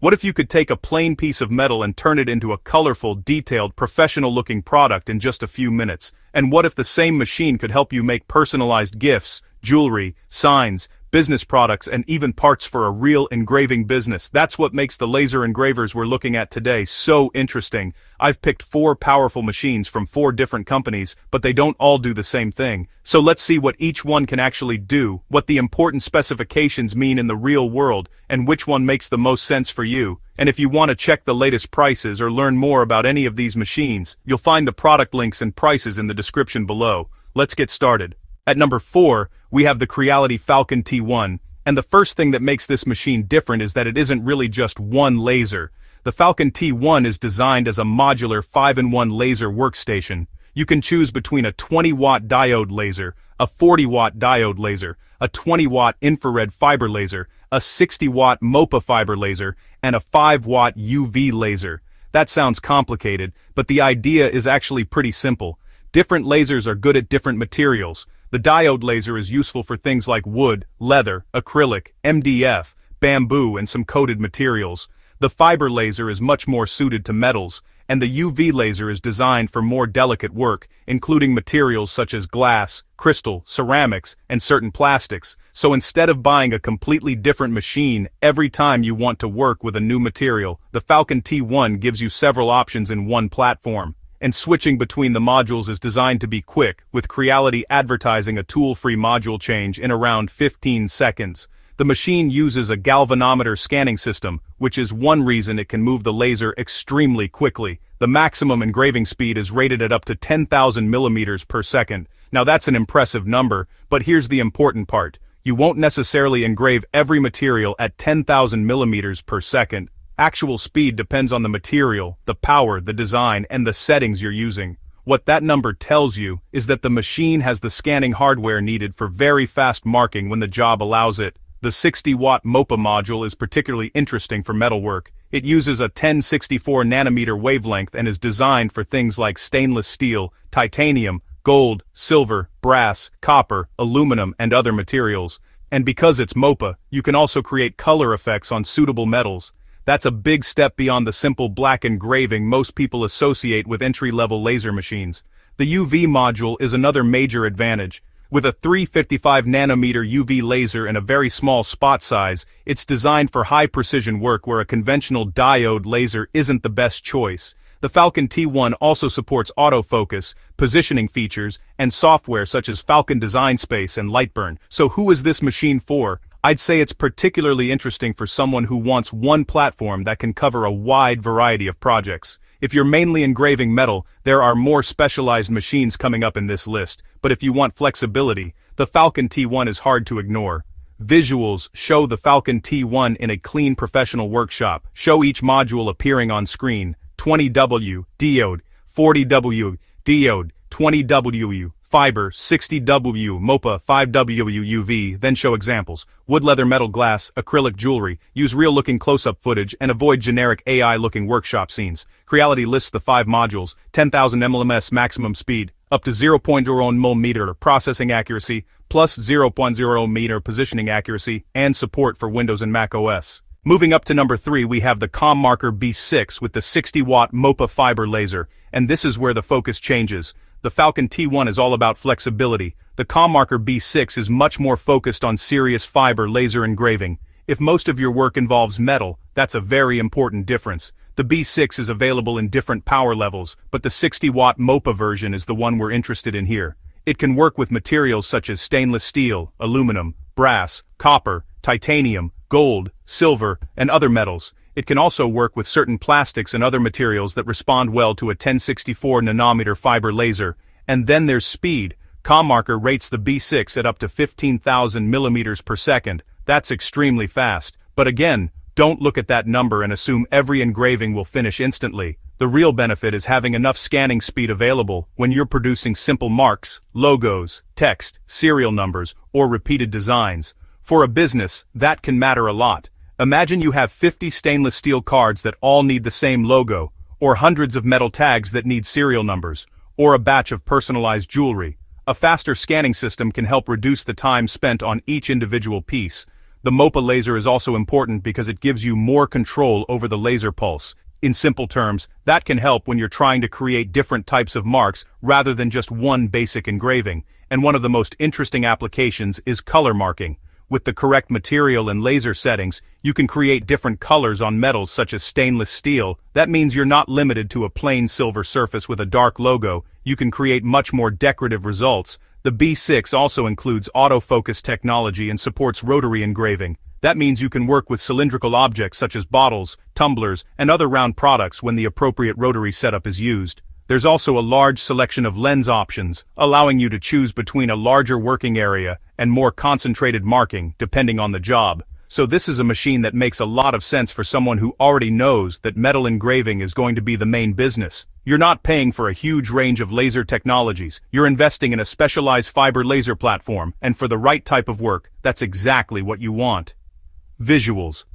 What if you could take a plain piece of metal and turn it into a colorful, detailed, professional-looking product in just a few minutes? And what if the same machine could help you make personalized gifts, jewelry, signs, business products, and even parts for a real engraving business? That's what makes the laser engravers we're looking at today so interesting. I've picked 4 powerful machines from 4 different companies, but they don't all do the same thing. So let's see what each one can actually do, what the important specifications mean in the real world, and which one makes the most sense for you. And if you want to check the latest prices or learn more about any of these machines, you'll find the product links and prices in the description below. Let's get started. At number 4, we have the Creality Falcon T1, and the first thing that makes this machine different is that it isn't really just one laser. The Falcon T1 is designed as a modular 5-in-1 laser workstation. You can choose between a 20-watt diode laser, a 40-watt diode laser, a 20-watt infrared fiber laser, a 60-watt MOPA fiber laser, and a 5-watt UV laser. That sounds complicated, but the idea is actually pretty simple. Different lasers are good at different materials. The diode laser is useful for things like wood, leather, acrylic, MDF, bamboo, and some coated materials. The fiber laser is much more suited to metals, and the UV laser is designed for more delicate work, including materials such as glass, crystal, ceramics, and certain plastics. So instead of buying a completely different machine every time you want to work with a new material, the Falcon T1 gives you several options in one platform. And switching between the modules is designed to be quick, with Creality advertising a tool-free module change in around 15 seconds. The machine uses a galvanometer scanning system, which is one reason it can move the laser extremely quickly. The maximum engraving speed is rated at up to 10,000 millimeters per second. Now that's an impressive number, but here's the important part. You won't necessarily engrave every material at 10,000 millimeters per second. Actual speed depends on the material, the power, the design, and the settings you're using. What that number tells you is that the machine has the scanning hardware needed for very fast marking when the job allows it. The 60-watt MOPA module is particularly interesting for metalwork. It uses a 1064 nanometer wavelength and is designed for things like stainless steel, titanium, gold, silver, brass, copper, aluminum, and other materials. And because it's MOPA, you can also create color effects on suitable metals. That's a big step beyond the simple black engraving most people associate with entry-level laser machines. The UV module is another major advantage. With a 355 nanometer UV laser and a very small spot size, it's designed for high-precision work where a conventional diode laser isn't the best choice. The Falcon T1 also supports autofocus, positioning features, and software such as Falcon Design Space and Lightburn. So who is this machine for? I'd say it's particularly interesting for someone who wants one platform that can cover a wide variety of projects. If you're mainly engraving metal, there are more specialized machines coming up in this list, but if you want flexibility, the Falcon T1 is hard to ignore. Visuals show the Falcon T1 in a clean professional workshop. Show each module appearing on screen. 20W, Diode, 40W, Diode, 20W, Fiber, 60W, MOPA, 5W UV, then show examples. Wood, leather, metal, glass, acrylic, jewelry. Use real-looking close-up footage and avoid generic AI-looking workshop scenes. Creality lists the 5 modules, 10,000 mls maximum speed, up to 0.01 mm processing accuracy, plus 0.0 meter positioning accuracy, and support for Windows and Mac OS. Moving up to number 3, we have the ComMarker B6 with the 60-watt MOPA fiber laser, and this is where the focus changes. The Falcon T1 is all about flexibility. The ComMarker B6 is much more focused on serious fiber laser engraving. If most of your work involves metal, that's a very important difference. The B6 is available in different power levels, but the 60-watt MOPA version is the one we're interested in here. It can work with materials such as stainless steel, aluminum, brass, copper, titanium, gold, silver, and other metals. It can also work with certain plastics and other materials that respond well to a 1064 nanometer fiber laser. And then there's speed. ComMarker rates the B6 at up to 15,000 millimeters per second. That's extremely fast. But again, don't look at that number and assume every engraving will finish instantly. The real benefit is having enough scanning speed available when you're producing simple marks, logos, text, serial numbers, or repeated designs. For a business, that can matter a lot. Imagine you have 50 stainless steel cards that all need the same logo, or hundreds of metal tags that need serial numbers, or a batch of personalized jewelry. A faster scanning system can help reduce the time spent on each individual piece. The The MOPA laser is also important because it gives you more control over the laser pulse. In simple terms, that can help when you're trying to create different types of marks rather than just one basic engraving. And one of the most interesting applications is color marking. With the correct material and laser settings, you can create different colors on metals such as stainless steel. That means you're not limited to a plain silver surface with a dark logo. You can create much more decorative results. The B6 also includes autofocus technology and supports rotary engraving. That means you can work with cylindrical objects such as bottles, tumblers, and other round products when the appropriate rotary setup is used. There's also a large selection of lens options, allowing you to choose between a larger working area and more concentrated marking, depending on the job. So this is a machine that makes a lot of sense for someone who already knows that metal engraving is going to be the main business. You're not paying for a huge range of laser technologies, you're investing in a specialized fiber laser platform, and for the right type of work, that's exactly what you want. Visuals.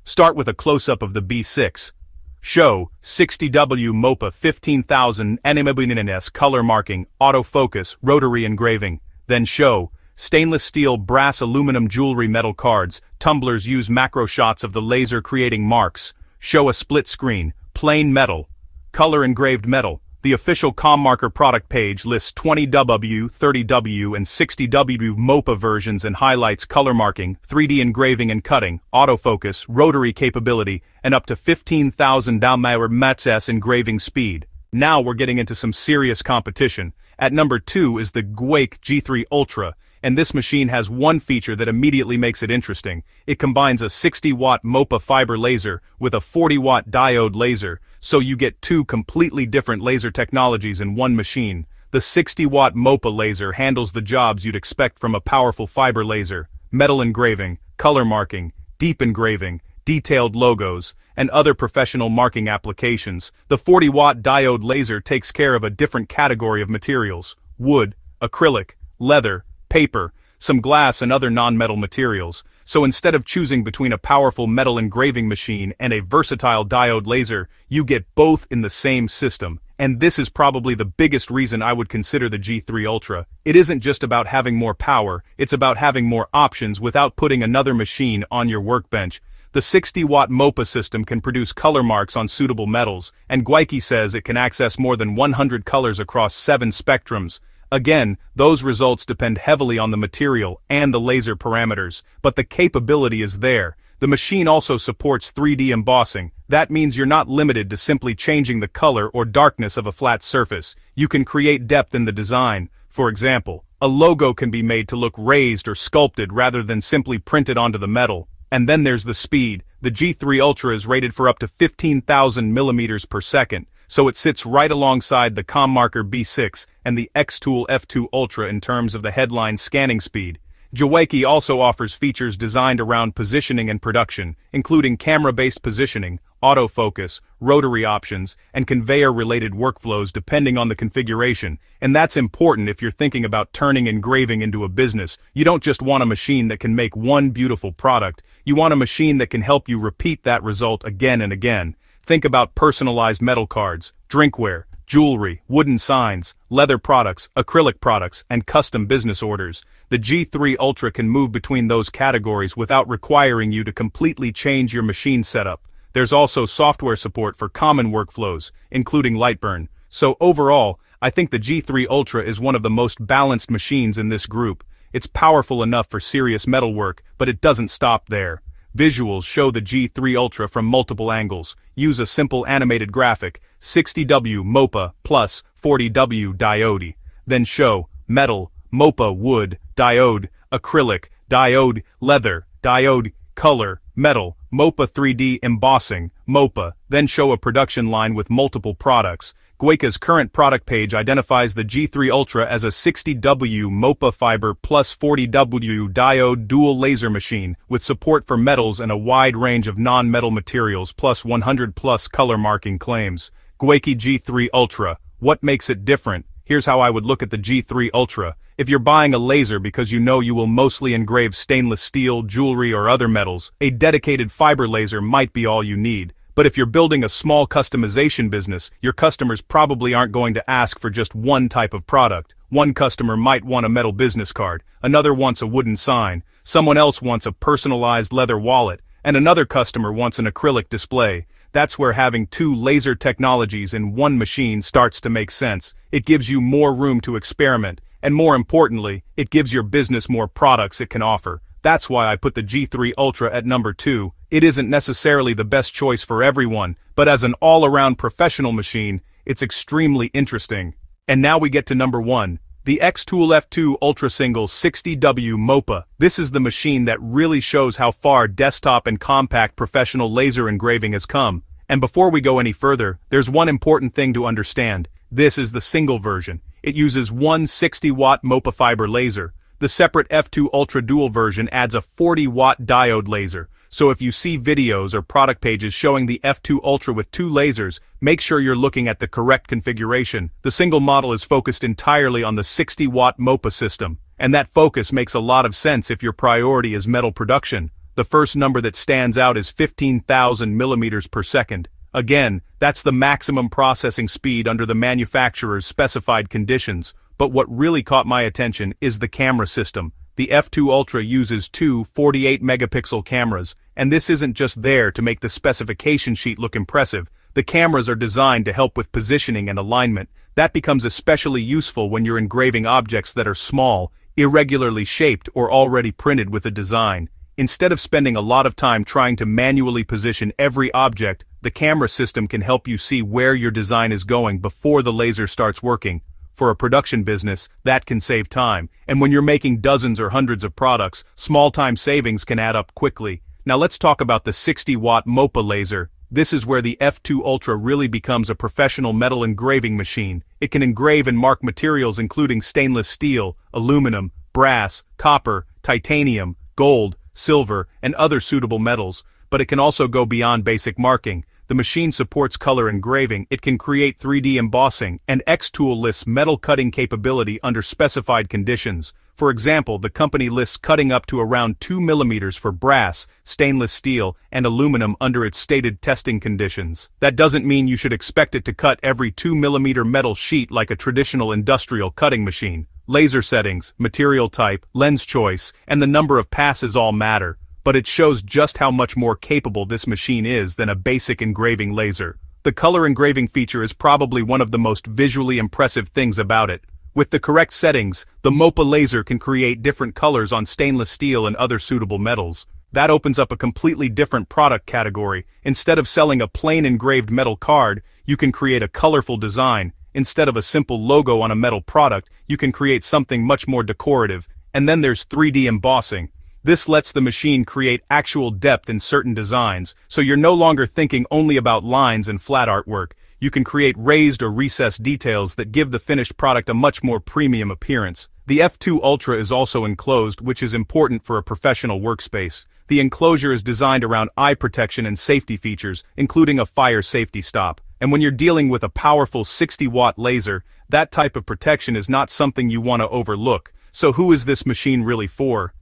Start with a close-up of the B6. Show 60W MOPA 15,000 NMBNS color marking, autofocus, rotary engraving. Then show stainless steel, brass, aluminum, jewelry, metal cards. Tumblers use macro shots of the laser creating marks. Show a split screen, plain metal, color engraved metal. The official ComMarker product page lists 20W, 30W, and 60W MOPA versions and highlights color marking, 3D engraving and cutting, autofocus, rotary capability, and up to 15,000 DAMS engraving speed. Now we're getting into some serious competition. At number 2 is the GWEIKE G3 Ultra, and this machine has one feature that immediately makes it interesting. It combines a 60-watt MOPA fiber laser with a 40-watt diode laser, so you get two completely different laser technologies in one machine. The 60-watt MOPA laser handles the jobs you'd expect from a powerful fiber laser: metal engraving, color marking, deep engraving, detailed logos, and other professional marking applications. The 40-watt diode laser takes care of a different category of materials: wood, acrylic, leather, paper, some glass and other non-metal materials. So instead of choosing between a powerful metal engraving machine and a versatile diode laser, you get both in the same system. And this is probably the biggest reason I would consider the G3 Ultra. It isn't just about having more power, it's about having more options without putting another machine on your workbench. The 60-watt MOPA system can produce color marks on suitable metals, and GWEIKE says it can access more than 100 colors across 7 spectrums. Again, those results depend heavily on the material and the laser parameters, but the capability is there. The machine also supports 3D embossing. That means you're not limited to simply changing the color or darkness of a flat surface. You can create depth in the design. For example, a logo can be made to look raised or sculpted rather than simply printed onto the metal. And then there's the speed. The G3 Ultra is rated for up to 15,000 millimeters per second, so it sits right alongside the ComMarker B6 and the xTool F2 Ultra in terms of the headline scanning speed. GWEIKE also offers features designed around positioning and production, including camera-based positioning, autofocus, rotary options, and conveyor-related workflows depending on the configuration. And that's important if you're thinking about turning engraving into a business. You don't just want a machine that can make one beautiful product, you want a machine that can help you repeat that result again and again. Think about personalized metal cards, drinkware, jewelry, wooden signs, leather products, acrylic products, and custom business orders. The G3 Ultra can move between those categories without requiring you to completely change your machine setup. There's also software support for common workflows, including Lightburn. So overall, I think the G3 Ultra is one of the most balanced machines in this group. It's powerful enough for serious metal work, but it doesn't stop there. Visuals show the G3 Ultra from multiple angles. Use a simple animated graphic, 60W MOPA plus 40W Diode. Then show metal, MOPA wood, diode, acrylic, diode, leather, diode, color, metal, MOPA 3D embossing, MOPA. Then show a production line with multiple products. GWEIKE's current product page identifies the G3 Ultra as a 60W MOPA fiber plus 40W diode dual laser machine with support for metals and a wide range of non-metal materials plus 100 plus color marking claims. GWEIKE G3 Ultra. What makes it different? Here's how I would look at the G3 Ultra. If you're buying a laser because you know you will mostly engrave stainless steel, jewelry, or other metals, a dedicated fiber laser might be all you need. But if you're building a small customization business, your customers probably aren't going to ask for just one type of product. One customer might want a metal business card, another wants a wooden sign, someone else wants a personalized leather wallet, and another customer wants an acrylic display. That's where having two laser technologies in one machine starts to make sense. It gives you more room to experiment, and more importantly, it gives your business more products it can offer. That's why I put the G3 Ultra at number 2. It isn't necessarily the best choice for everyone, but as an all-around professional machine, it's extremely interesting. And now we get to number 1. The xTool F2 Ultra Single 60W MOPA. This is the machine that really shows how far desktop and compact professional laser engraving has come. And before we go any further, there's one important thing to understand. This is the single version. It uses one 60-watt MOPA fiber laser. The separate F2 Ultra Dual version adds a 40-watt diode laser. So if you see videos or product pages showing the F2 Ultra with two lasers, make sure you're looking at the correct configuration. The single model is focused entirely on the 60-watt MOPA system, and that focus makes a lot of sense if your priority is metal production. The first number that stands out is 15,000 millimeters per second. Again, that's the maximum processing speed under the manufacturer's specified conditions. But what really caught my attention is the camera system. The F2 Ultra uses two 48-megapixel cameras, and this isn't just there to make the specification sheet look impressive. The cameras are designed to help with positioning and alignment. That becomes especially useful when you're engraving objects that are small, irregularly shaped, or already printed with a design. Instead of spending a lot of time trying to manually position every object, the camera system can help you see where your design is going before the laser starts working. For a production business, that can save time, and when you're making dozens or hundreds of products, small time savings can add up quickly. Now let's talk about the 60-watt MOPA laser. This is where the F2 Ultra really becomes a professional metal engraving machine. It can engrave and mark materials including stainless steel, aluminum, brass, copper, titanium, gold, silver, and other suitable metals, but it can also go beyond basic marking. The machine supports color engraving, it can create 3D embossing, and xTool lists metal cutting capability under specified conditions. For example, the company lists cutting up to around 2 millimeters for brass, stainless steel, and aluminum under its stated testing conditions. That doesn't mean you should expect it to cut every 2 millimeter metal sheet like a traditional industrial cutting machine. Laser settings, material type, lens choice, and the number of passes all matter. But it shows just how much more capable this machine is than a basic engraving laser. The color engraving feature is probably one of the most visually impressive things about it. With the correct settings, the MOPA laser can create different colors on stainless steel and other suitable metals. That opens up a completely different product category. Instead of selling a plain engraved metal card, you can create a colorful design. Instead of a simple logo on a metal product, you can create something much more decorative. And then there's 3D embossing. This lets the machine create actual depth in certain designs, so you're no longer thinking only about lines and flat artwork. You can create raised or recessed details that give the finished product a much more premium appearance. The F2 Ultra is also enclosed, which is important for a professional workspace. The enclosure is designed around eye protection and safety features, including a fire safety stop. And when you're dealing with a powerful 60-watt laser, that type of protection is not something you want to overlook. So who is this machine really for?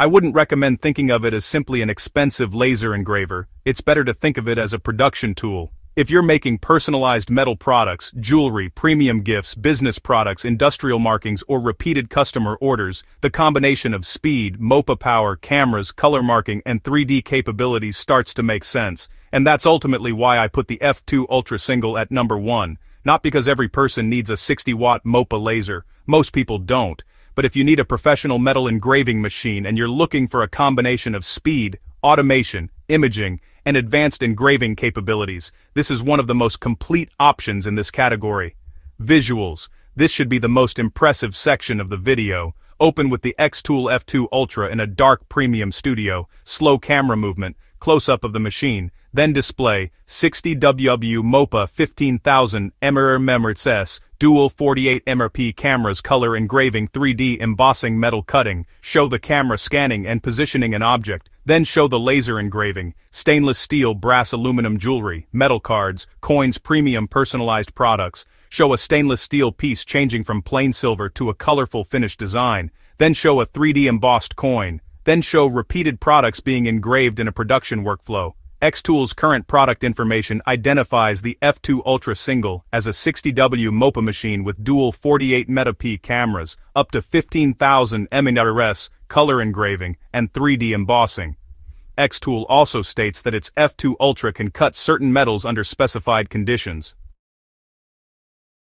I wouldn't recommend thinking of it as simply an expensive laser engraver. It's better to think of it as a production tool. If you're making personalized metal products, jewelry, premium gifts, business products, industrial markings, or repeated customer orders, the combination of speed, MOPA power, cameras, color marking, and 3D capabilities starts to make sense. And that's ultimately why I put the F2 Ultra Single at number 1. Not because every person needs a 60-watt MOPA laser. Most people don't. But if you need a professional metal engraving machine and you're looking for a combination of speed, automation, imaging, and advanced engraving capabilities, this is one of the most complete options in this category. Visuals. This should be the most impressive section of the video. Open with the xTool F2 Ultra in a dark premium studio, slow camera movement, close-up of the machine, then display 60W MOPA 15,000 mmHz dual 48 MRP cameras, color engraving, 3D embossing, metal cutting, show the camera scanning and positioning an object, then show the laser engraving, stainless steel, brass, aluminum jewelry, metal cards, coins, premium personalized products, show a stainless steel piece changing from plain silver to a colorful finished design, then show a 3D embossed coin, then show repeated products being engraved in a production workflow. xTool's current product information identifies the F2 Ultra Single as a 60W MOPA machine with dual 48 P cameras, up to 15,000 mAh, color engraving, and 3D embossing. xTool also states that its F2 Ultra can cut certain metals under specified conditions.